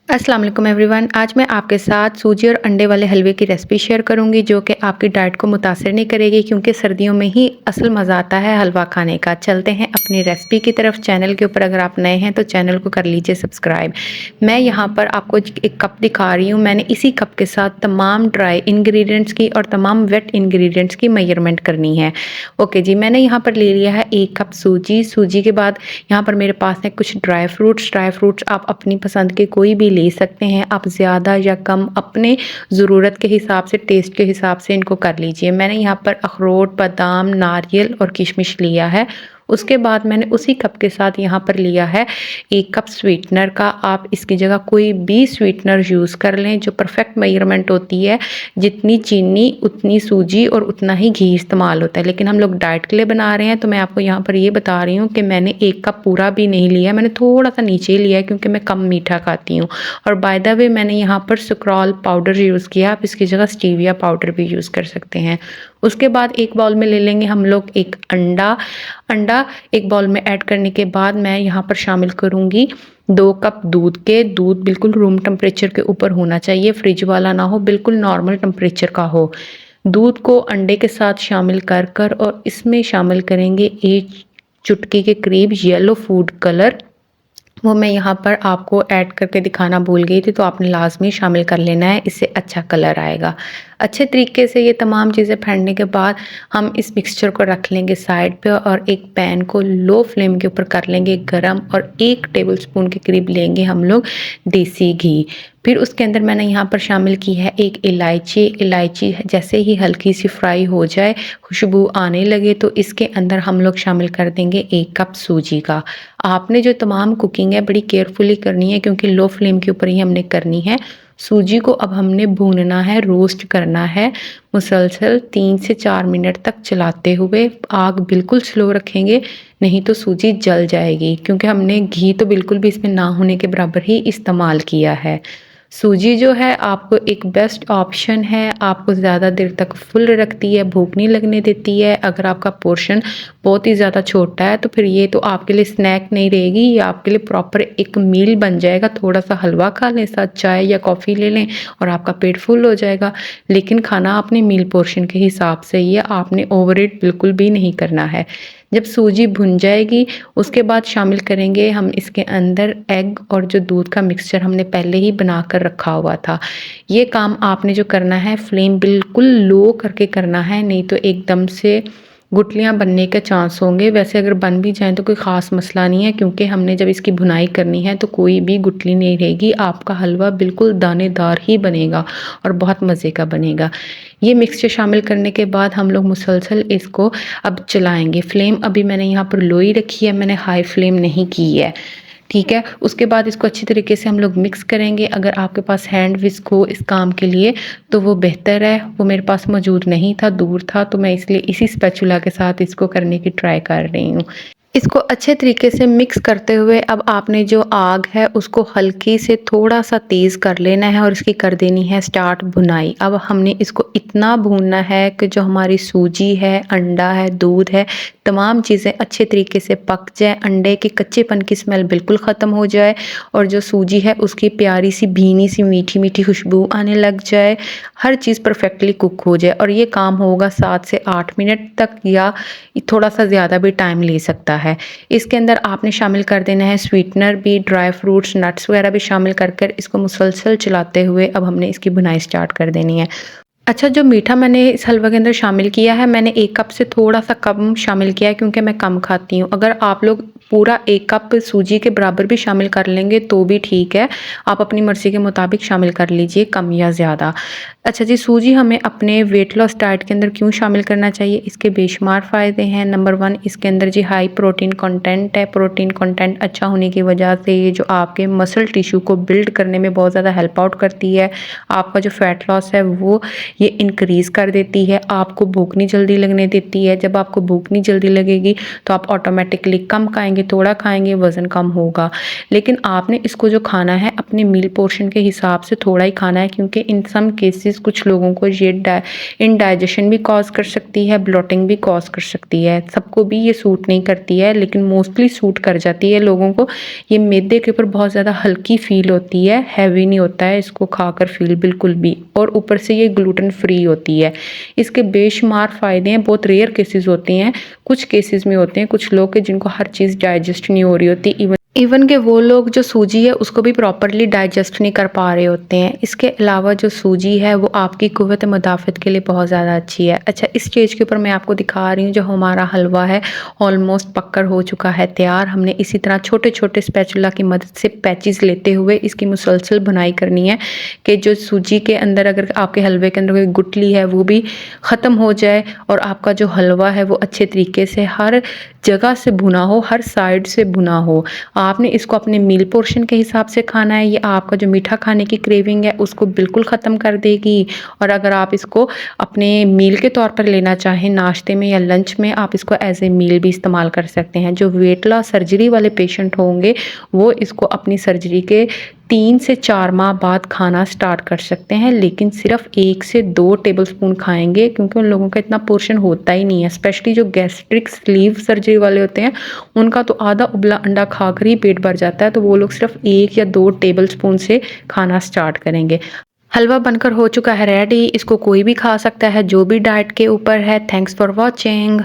अस्सलाम वालेकुम एवरीवन। आज मैं आपके साथ सूजी और अंडे वाले हलवे की रेसिपी शेयर करूंगी जो कि आपकी डाइट को मुतासिर नहीं करेगी, क्योंकि सर्दियों में ही असल मज़ा आता है हलवा खाने का। चलते हैं अपनी रेसिपी की तरफ। चैनल के ऊपर अगर आप नए हैं तो चैनल को कर लीजिए सब्सक्राइब। मैं यहाँ पर आपको एक कप दिखा रही हूँ। मैंने इसी कप के साथ तमाम ड्राई इंग्रेडिएंट्स की और तमाम वेट इंग्रेडिएंट्स की मेजरमेंट करनी है। ओके जी, मैंने यहाँ पर ले लिया है 1 कप सूजी के बाद यहाँ पर मेरे पास है कुछ ड्राई फ्रूट्स आप अपनी पसंद के कोई भी ले सकते हैं। आप ज़्यादा या कम अपने ज़रूरत के हिसाब से, टेस्ट के हिसाब से इनको कर लीजिए। मैंने यहाँ पर अखरोट, बादाम, नारियल और किशमिश लिया है। उसके बाद मैंने उसी कप के साथ यहाँ पर लिया है 1 कप स्वीटनर का। आप इसकी जगह कोई भी स्वीटनर यूज़ कर लें। जो परफेक्ट मेजरमेंट होती है, जितनी चीनी उतनी सूजी और उतना ही घी इस्तेमाल होता है। लेकिन हम लोग डाइट के लिए बना रहे हैं तो मैं आपको यहाँ पर ये बता रही हूँ कि मैंने 1 कप पूरा भी नहीं लिया, मैंने थोड़ा सा नीचे ही लिया है क्योंकि मैं कम मीठा खाती हूँ। और बाय द वे मैंने यहाँ पर सुक्रोल पाउडर यूज़ किया। आप इसकी जगह स्टीविया पाउडर भी यूज़ कर सकते हैं। उसके बाद एक बाउल में ले लेंगे हम लोग एक अंडा एक बाउल में ऐड करने के बाद मैं यहाँ पर शामिल करूँगी 2 कप दूध बिल्कुल रूम टेम्परेचर के ऊपर होना चाहिए, फ्रिज वाला ना हो, बिल्कुल नॉर्मल टेम्परेचर का हो। दूध को अंडे के साथ शामिल कर और इसमें शामिल करेंगे 1 चुटकी के करीब येलो फूड कलर। वो मैं यहाँ पर आपको ऐड करके दिखाना भूल गई थी, तो आपने लाजमी शामिल कर लेना है, इससे अच्छा कलर आएगा। अच्छे तरीके से ये तमाम चीज़ें फेंटने के बाद हम इस मिक्सचर को रख लेंगे साइड पे और एक पैन को लो फ्लेम के ऊपर कर लेंगे गरम और 1 टेबलस्पून के करीब लेंगे हम लोग देसी घी। फिर उसके अंदर मैंने यहाँ पर शामिल की है एक इलायची जैसे ही हल्की सी फ्राई हो जाए, खुशबू आने लगे, तो इसके अंदर हम लोग शामिल कर देंगे 1 कप सूजी का। आपने जो तमाम कुकिंग है बड़ी केयरफुली करनी है क्योंकि लो फ्लेम के ऊपर ही हमने करनी है। सूजी को अब हमने भूनना है, रोस्ट करना है मुसलसल 3 से 4 मिनट तक चलाते हुए। आग बिल्कुल स्लो रखेंगे, नहीं तो सूजी जल जाएगी, क्योंकि हमने घी तो बिल्कुल भी इसमें ना होने के बराबर ही इस्तेमाल किया है। सूजी जो है आपको एक बेस्ट ऑप्शन है, आपको ज़्यादा देर तक फुल रखती है, भूख नहीं लगने देती है। अगर आपका पोर्शन बहुत ही ज़्यादा छोटा है तो फिर ये तो आपके लिए स्नैक नहीं रहेगी, ये आपके लिए प्रॉपर एक मील बन जाएगा। थोड़ा सा हलवा खा लें, साथ चाय या कॉफ़ी ले लें और आपका पेट फुल हो जाएगा। लेकिन खाना अपने मील पोर्शन के हिसाब से ही है, आपने ओवर ईट बिल्कुल भी नहीं करना है। जब सूजी भुन जाएगी उसके बाद शामिल करेंगे हम इसके अंदर एग और जो दूध का मिक्सचर हमने पहले ही बना कर रखा हुआ था। ये काम आपने जो करना है फ्लेम बिल्कुल लो करके करना है, नहीं तो एकदम से गुठलियाँ बनने के चांस होंगे। वैसे अगर बन भी जाएँ तो कोई ख़ास मसला नहीं है, क्योंकि हमने जब इसकी भुनाई करनी है तो कोई भी गुठली नहीं रहेगी। आपका हलवा बिल्कुल दानेदार ही बनेगा और बहुत मज़े का बनेगा। ये मिक्सचर शामिल करने के बाद हम लोग मुसलसल इसको अब चलाएँगे। फ्लेम अभी मैंने यहाँ पर लो ही रखी है, मैंने हाई फ्लेम नहीं की है, ठीक है। उसके बाद इसको अच्छी तरीके से हम लोग मिक्स करेंगे। अगर आपके पास हैंड विस्क हो इस काम के लिए तो वो बेहतर है, वो मेरे पास मौजूद नहीं था, दूर था, तो मैं इसलिए इसी स्पैचुला के साथ इसको करने की ट्राई कर रही हूँ। इसको अच्छे तरीके से मिक्स करते हुए अब आपने जो आग है उसको हल्की से थोड़ा सा तेज़ कर लेना है और इसकी कर देनी है स्टार्ट भुनाई। अब हमने इसको इतना भूनना है कि जो हमारी सूजी है, अंडा है, दूध है, तमाम चीज़ें अच्छे तरीके से पक जाए, अंडे के कच्चेपन की स्मेल बिल्कुल ख़त्म हो जाए और जो सूजी है उसकी प्यारी सी भीनी सी मीठी मीठी खुशबू आने लग जाए, हर चीज़ परफेक्टली कुक हो जाए। और ये काम होगा 7 से 8 मिनट तक, या थोड़ा सा ज़्यादा भी टाइम ले सकता है। इसके अंदर आपने शामिल कर देना है स्वीटनर भी, ड्राई फ्रूट्स, नट्स वगैरह भी शामिल कर इसको मुसलसल चलाते हुए अब हमने इसकी भुनाई स्टार्ट कर देनी है। अच्छा, जो मीठा मैंने इस हलवा के अंदर शामिल किया है, मैंने 1 कप से थोड़ा सा कम शामिल किया है क्योंकि मैं कम खाती हूँ। अगर आप लोग पूरा 1 कप सूजी के बराबर भी शामिल कर लेंगे तो भी ठीक है, आप अपनी मर्ज़ी के मुताबिक शामिल कर लीजिए, कम या ज़्यादा। अच्छा जी, सूजी हमें अपने वेट लॉस डाइट के अंदर क्यों शामिल करना चाहिए? इसके बेशुमार फ़ायदे हैं। नंबर 1, इसके अंदर जी हाई प्रोटीन कंटेंट है। प्रोटीन कंटेंट अच्छा होने की वजह से ये जो आपके मसल टिश्यू को बिल्ड करने में बहुत ज़्यादा हेल्प आउट करती है। आपका जो फैट लॉस है वो ये इंक्रीज़ कर देती है, आपको भूख नहीं जल्दी लगने देती है। जब आपको भूख नहीं जल्दी लगेगी तो आप ऑटोमेटिकली कम खाएंगे, खाएंगे, थोड़ा खाएंगे, वज़न कम होगा। लेकिन आपने इसको जो खाना है अपने मील पोर्शन के हिसाब से थोड़ा ही खाना है, क्योंकि इन सम केसेस कुछ लोगों को ये इंडाइजेशन भी कॉज कर सकती है, ब्लोटिंग भी कॉज कर सकती है। सबको भी ये सूट नहीं करती है, लेकिन मोस्टली सूट कर जाती है लोगों को। ये मैदे के ऊपर बहुत ज़्यादा हल्की फील होती है, हैवी नहीं होता है इसको खाकर फील बिल्कुल भी, और ऊपर से ये ग्लूटेन फ्री होती है। इसके बेशुमार फ़ायदे हैं, बहुत रेयर केसेस होते हैं, कुछ केसेस में होते हैं कुछ लोग के जिनको हर चीज़ डाइजेस्ट नहीं हो रही होती, इवन के वो लोग जो सूजी है उसको भी प्रॉपरली डाइजेस्ट नहीं कर पा रहे होते हैं। इसके अलावा जो सूजी है वो आपकी कुव्वत मुदाफ़त के लिए बहुत ज़्यादा अच्छी है। अच्छा, इस स्टेज के ऊपर मैं आपको दिखा रही हूँ जो हमारा हलवा है ऑलमोस्ट पक्कर हो चुका है तैयार। हमने इसी तरह छोटे छोटे स्पैचुला की मदद से पैचेस लेते हुए इसकी मुसलसल बुनाई करनी है कि जो सूजी के अंदर, अगर आपके हलवे के अंदर कोई गुठली है वो भी ख़त्म हो जाए और आपका जो हलवा है वो अच्छे तरीके से हर जगह से भुना हो, हर साइड से भुना हो। आपने इसको अपने मील पोर्शन के हिसाब से खाना है। ये आपका जो मीठा खाने की क्रेविंग है उसको बिल्कुल ख़त्म कर देगी। और अगर आप इसको अपने मील के तौर पर लेना चाहें, नाश्ते में या लंच में, आप इसको एज ए मील भी इस्तेमाल कर सकते हैं। जो वेट लॉस सर्जरी वाले पेशेंट होंगे वो इसको अपनी सर्जरी के 3 से 4 माह बाद खाना स्टार्ट कर सकते हैं, लेकिन सिर्फ 1 से 2 टेबलस्पून खाएंगे, क्योंकि उन लोगों का इतना पोर्शन होता ही नहीं है। स्पेशली जो गैस्ट्रिक स्लीव सर्जरी वाले होते हैं उनका तो आधा उबला अंडा खाकर ही पेट भर जाता है, तो वो लोग सिर्फ 1 या 2 टेबलस्पून से खाना स्टार्ट करेंगे। हलवा बनकर हो चुका है रेडी। इसको कोई भी खा सकता है जो भी डाइट के ऊपर है। Thanks for watching.